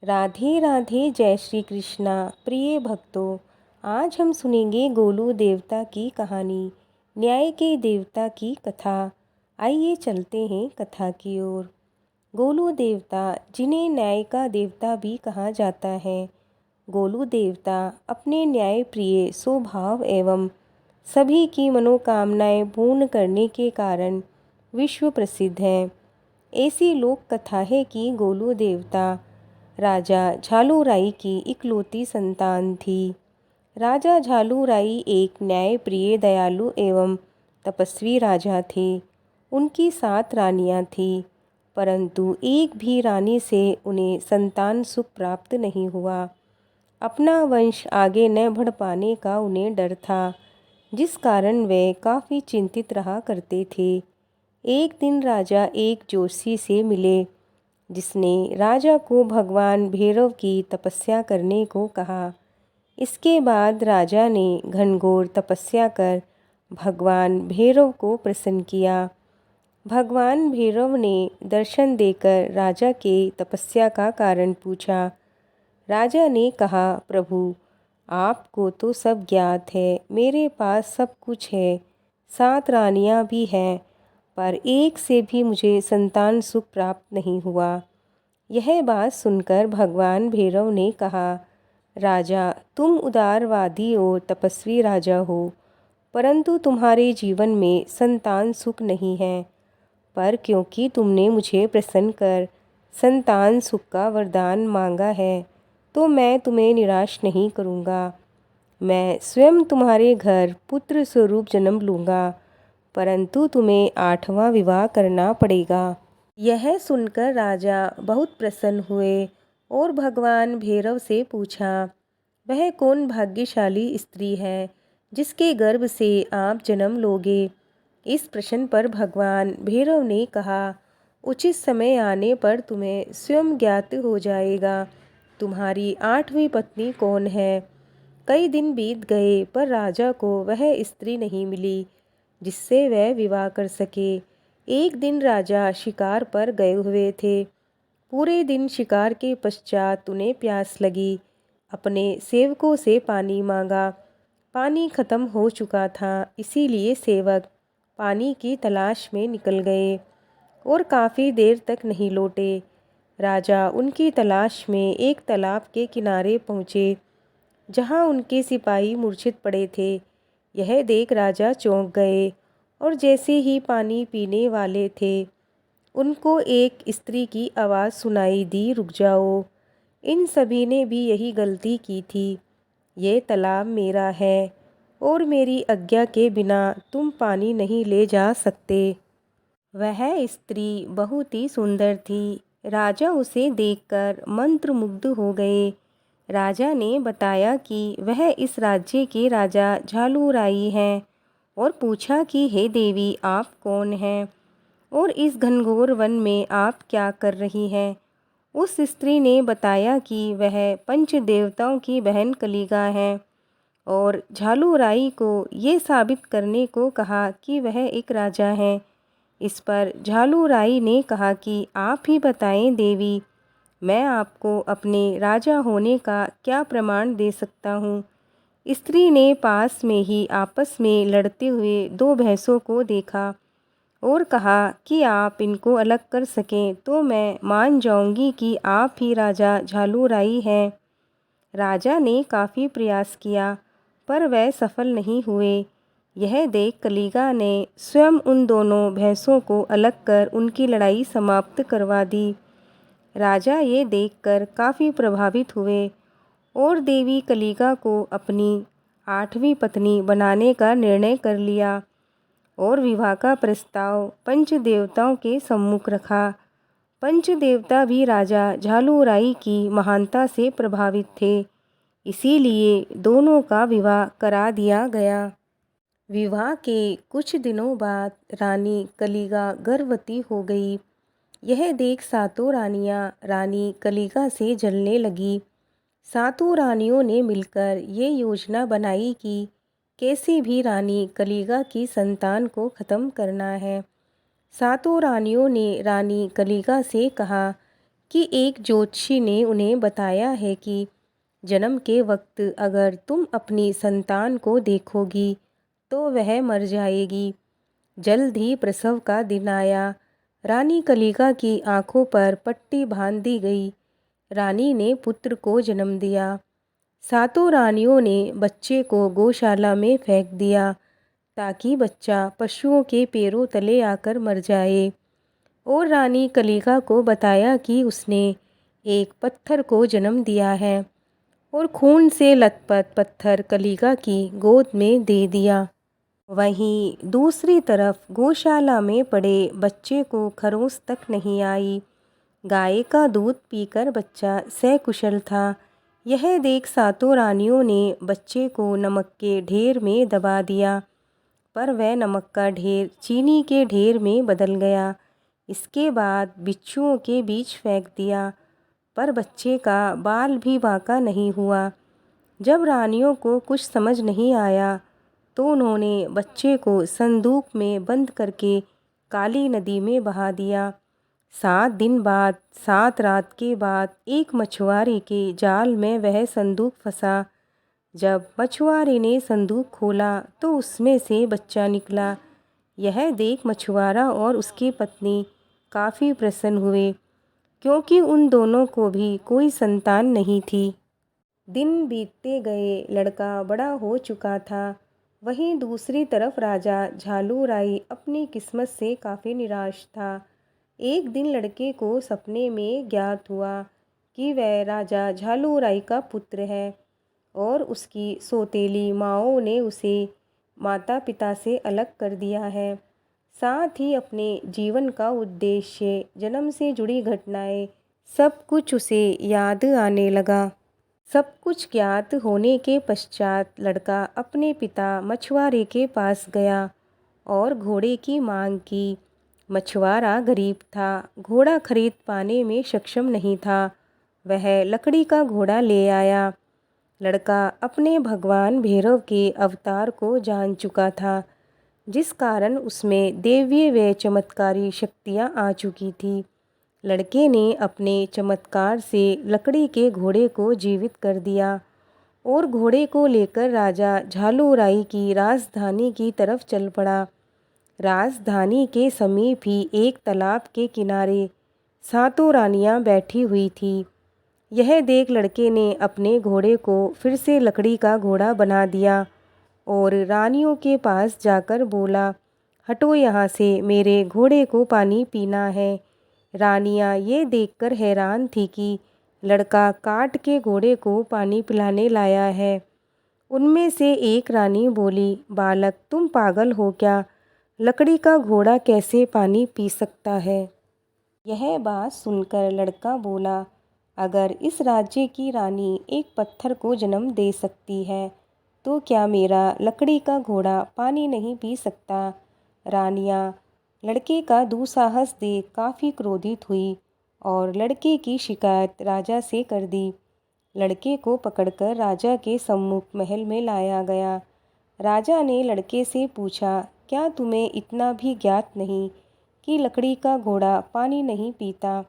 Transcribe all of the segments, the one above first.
राधे राधे, जय श्री कृष्णा। प्रिय भक्तों, आज हम सुनेंगे गोलू देवता की कहानी, न्याय के देवता की कथा। आइए चलते हैं कथा की ओर। गोलू देवता, जिन्हें न्याय का देवता भी कहा जाता है, गोलू देवता अपने न्याय प्रिय स्वभाव एवं सभी की मनोकामनाएं पूर्ण करने के कारण विश्व प्रसिद्ध है। ऐसी लोक कथा है कि गोलू देवता राजा झालूराई की इकलौती संतान थी। राजा झालूराई एक न्यायप्रिय, दयालु एवं तपस्वी राजा थे। उनकी 7 रानियां थीं, परंतु एक भी रानी से उन्हें संतान सुख प्राप्त नहीं हुआ। अपना वंश आगे न बढ़ पाने का उन्हें डर था, जिस कारण वे काफ़ी चिंतित रहा करते थे। एक दिन राजा एक जोशी से मिले, जिसने राजा को भगवान भैरव की तपस्या करने को कहा। इसके बाद राजा ने घनघोर तपस्या कर भगवान भैरव को प्रसन्न किया। भगवान भैरव ने दर्शन देकर राजा के तपस्या का कारण पूछा। राजा ने कहा, प्रभु, आपको तो सब ज्ञात है, मेरे पास सब कुछ है, 7 रानियां भी हैं, पर एक से भी मुझे संतान सुख प्राप्त नहीं हुआ। यह बात सुनकर भगवान भैरव ने कहा, राजा, तुम उदारवादी और तपस्वी राजा हो, परंतु तुम्हारे जीवन में संतान सुख नहीं है। पर क्योंकि तुमने मुझे प्रसन्न कर संतान सुख का वरदान मांगा है, तो मैं तुम्हें निराश नहीं करूँगा। मैं स्वयं तुम्हारे घर पुत्र स्वरूप जन्म लूँगा, परंतु तुम्हें 8वां विवाह करना पड़ेगा। यह सुनकर राजा बहुत प्रसन्न हुए और भगवान भैरव से पूछा, वह कौन भाग्यशाली स्त्री है जिसके गर्भ से आप जन्म लोगे। इस प्रश्न पर भगवान भैरव ने कहा, उचित समय आने पर तुम्हें स्वयं ज्ञात हो जाएगा तुम्हारी 8वीं पत्नी कौन है। कई दिन बीत गए, पर राजा को वह स्त्री नहीं मिली जिससे वह विवाह कर सके। एक दिन राजा शिकार पर गए हुए थे। पूरे दिन शिकार के पश्चात उन्हें प्यास लगी। अपने सेवकों से पानी मांगा। पानी खत्म हो चुका था, इसीलिए सेवक पानी की तलाश में निकल गए और काफ़ी देर तक नहीं लौटे। राजा उनकी तलाश में एक तालाब के किनारे पहुँचे, जहाँ उनके सिपाही मूर्छित पड़े थे। यह देख राजा चौंक गए और जैसे ही पानी पीने वाले थे, उनको एक स्त्री की आवाज़ सुनाई दी, रुक जाओ, इन सभी ने भी यही गलती की थी। ये तालाब मेरा है और मेरी आज्ञा के बिना तुम पानी नहीं ले जा सकते। वह स्त्री बहुत ही सुंदर थी। राजा उसे देखकर मंत्रमुग्ध हो गए। राजा ने बताया कि वह इस राज्य के राजा झालूराई हैं और पूछा कि हे देवी, आप कौन हैं और इस घनघोर वन में आप क्या कर रही हैं। उस स्त्री ने बताया कि वह पंच देवताओं की बहन कलिगा है और झालूराई को ये साबित करने को कहा कि वह एक राजा है। इस पर झालूराई ने कहा कि आप ही बताएं देवी, मैं आपको अपने राजा होने का क्या प्रमाण दे सकता हूँ। स्त्री ने पास में ही आपस में लड़ते हुए 2 भैंसों को देखा और कहा कि आप इनको अलग कर सकें तो मैं मान जाऊंगी कि आप ही राजा झालूराई हैं। राजा ने काफ़ी प्रयास किया, पर वह सफल नहीं हुए। यह देख कलिगा ने स्वयं उन दोनों भैंसों को अलग कर उनकी लड़ाई समाप्त करवा दी। राजा ये देखकर काफ़ी प्रभावित हुए और देवी कलिगा को अपनी 8वीं पत्नी बनाने का निर्णय कर लिया और विवाह का प्रस्ताव पंच देवताओं के सम्मुख रखा। पंच देवता भी राजा झालूराई की महानता से प्रभावित थे, इसीलिए दोनों का विवाह करा दिया गया। विवाह के कुछ दिनों बाद रानी कलिगा गर्भवती हो गई। यह देख 7 रानियां रानी कलिगा से जलने लगी। 7 रानियों ने मिलकर ये योजना बनाई कि कैसे भी रानी कलिगा की संतान को ख़त्म करना है। 7 रानियों ने रानी कलिगा से कहा कि एक ज्योतिषी ने उन्हें बताया है कि जन्म के वक्त अगर तुम अपनी संतान को देखोगी तो वह मर जाएगी। जल्द ही प्रसव का दिन आया। रानी कलिका की आंखों पर पट्टी बांध दी गई। रानी ने पुत्र को जन्म दिया। सातों रानियों ने बच्चे को गौशाला में फेंक दिया ताकि बच्चा पशुओं के पैरों तले आकर मर जाए। और रानी कलिका को बताया कि उसने एक पत्थर को जन्म दिया है और खून से लथपथ पत्थर कलिका की गोद में दे दिया। वहीं दूसरी तरफ गौशाला में पड़े बच्चे को खरोंच तक नहीं आई। गाय का दूध पीकर बच्चा सकुशल था। यह देख सातों रानियों ने बच्चे को नमक के ढेर में दबा दिया, पर वह नमक का ढेर चीनी के ढेर में बदल गया। इसके बाद बिच्छुओं के बीच फेंक दिया, पर बच्चे का बाल भी बांका नहीं हुआ। जब रानियों को कुछ समझ नहीं आया तो उन्होंने बच्चे को संदूक में बंद करके काली नदी में बहा दिया। 7 दिन बाद 7 रात के बाद एक मछुआरे के जाल में वह संदूक फंसा। जब मछुआरे ने संदूक खोला तो उसमें से बच्चा निकला। यह देख मछुआरा और उसकी पत्नी काफ़ी प्रसन्न हुए, क्योंकि उन दोनों को भी कोई संतान नहीं थी। दिन बीतते गए, लड़का बड़ा हो चुका था। वहीं दूसरी तरफ राजा झालूराई अपनी किस्मत से काफ़ी निराश था। एक दिन लड़के को सपने में ज्ञात हुआ कि वह राजा झालूराई का पुत्र है और उसकी सौतेली माँओं ने उसे माता पिता से अलग कर दिया है। साथ ही अपने जीवन का उद्देश्य, जन्म से जुड़ी घटनाएं, सब कुछ उसे याद आने लगा। सब कुछ ज्ञात होने के पश्चात लड़का अपने पिता मछुआरे के पास गया और घोड़े की मांग की। मछुआरा गरीब था, घोड़ा खरीद पाने में सक्षम नहीं था। वह लकड़ी का घोड़ा ले आया। लड़का अपने भगवान भैरव के अवतार को जान चुका था, जिस कारण उसमें दैवीय व चमत्कारी शक्तियाँ आ चुकी थी। लड़के ने अपने चमत्कार से लकड़ी के घोड़े को जीवित कर दिया और घोड़े को लेकर राजा झालूराई की राजधानी की तरफ चल पड़ा। राजधानी के समीप ही एक तालाब के किनारे सातों रानियां बैठी हुई थी। यह देख लड़के ने अपने घोड़े को फिर से लकड़ी का घोड़ा बना दिया और रानियों के पास जाकर बोला, हटो यहाँ से, मेरे घोड़े को पानी पीना है। रानियां ये देखकर हैरान थी कि लड़का काट के घोड़े को पानी पिलाने लाया है। उनमें से एक रानी बोली, बालक तुम पागल हो क्या? लकड़ी का घोड़ा कैसे पानी पी सकता है? यह बात सुनकर लड़का बोला, अगर इस राज्य की रानी एक पत्थर को जन्म दे सकती है तो क्या मेरा लकड़ी का घोड़ा पानी नहीं पी सकता? रानियां लड़के का दुस्साहस देख काफ़ी क्रोधित हुई और लड़के की शिकायत राजा से कर दी। लड़के को पकड़कर राजा के सम्मुख महल में लाया गया। राजा ने लड़के से पूछा, क्या तुम्हें इतना भी ज्ञात नहीं कि लकड़ी का घोड़ा पानी नहीं पीता?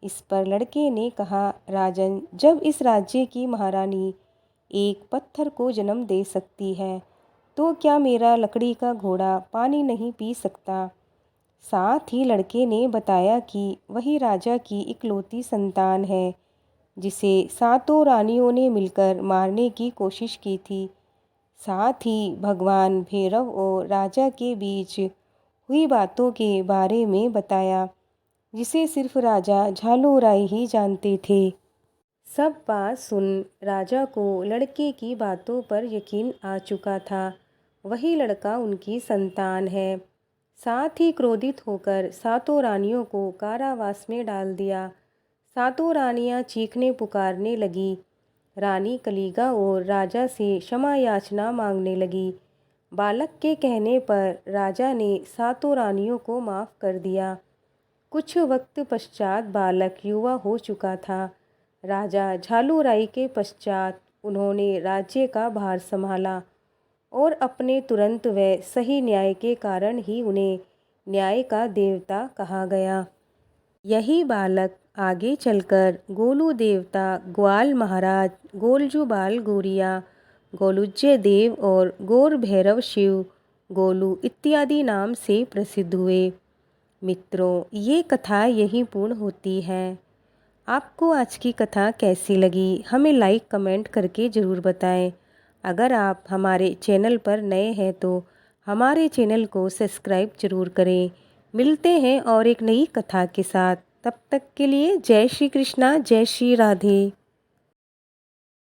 इस पर लड़के ने कहा, राजन, जब इस राज्य की महारानी एक पत्थर को जन्म दे सकती है तो क्या मेरा लकड़ी का घोड़ा पानी नहीं पी सकता? साथ ही लड़के ने बताया कि वही राजा की इकलौती संतान है, जिसे सातों रानियों ने मिलकर मारने की कोशिश की थी। साथ ही भगवान भैरव और राजा के बीच हुई बातों के बारे में बताया, जिसे सिर्फ राजा झालूराई ही जानते थे। सब बात सुन राजा को लड़के की बातों पर यकीन आ चुका था। वही लड़का उनकी संतान है। साथ ही क्रोधित होकर सातों रानियों को कारावास में डाल दिया। सातों रानियां चीखने पुकारने लगी। रानी कलिका और राजा से क्षमा याचना मांगने लगी। बालक के कहने पर राजा ने सातों रानियों को माफ़ कर दिया। कुछ वक्त पश्चात बालक युवा हो चुका था। राजा झालूराई के पश्चात उन्होंने राज्य का भार संभाला और अपने तुरंत व सही न्याय के कारण ही उन्हें न्याय का देवता कहा गया। यही बालक आगे चलकर गोलू देवता, ग्वाल महाराज, गोलजू बाल गोरिया, गोलुज्जे देव और गौर भैरव शिव गोलू इत्यादि नाम से प्रसिद्ध हुए। मित्रों, ये कथा यहीं पूर्ण होती है। आपको आज की कथा कैसी लगी हमें लाइक कमेंट करके ज़रूर बताएं। अगर आप हमारे चैनल पर नए हैं तो हमारे चैनल को सब्सक्राइब जरूर करें। मिलते हैं और एक नई कथा के साथ। तब तक के लिए जय श्री कृष्णा, जय श्री राधे।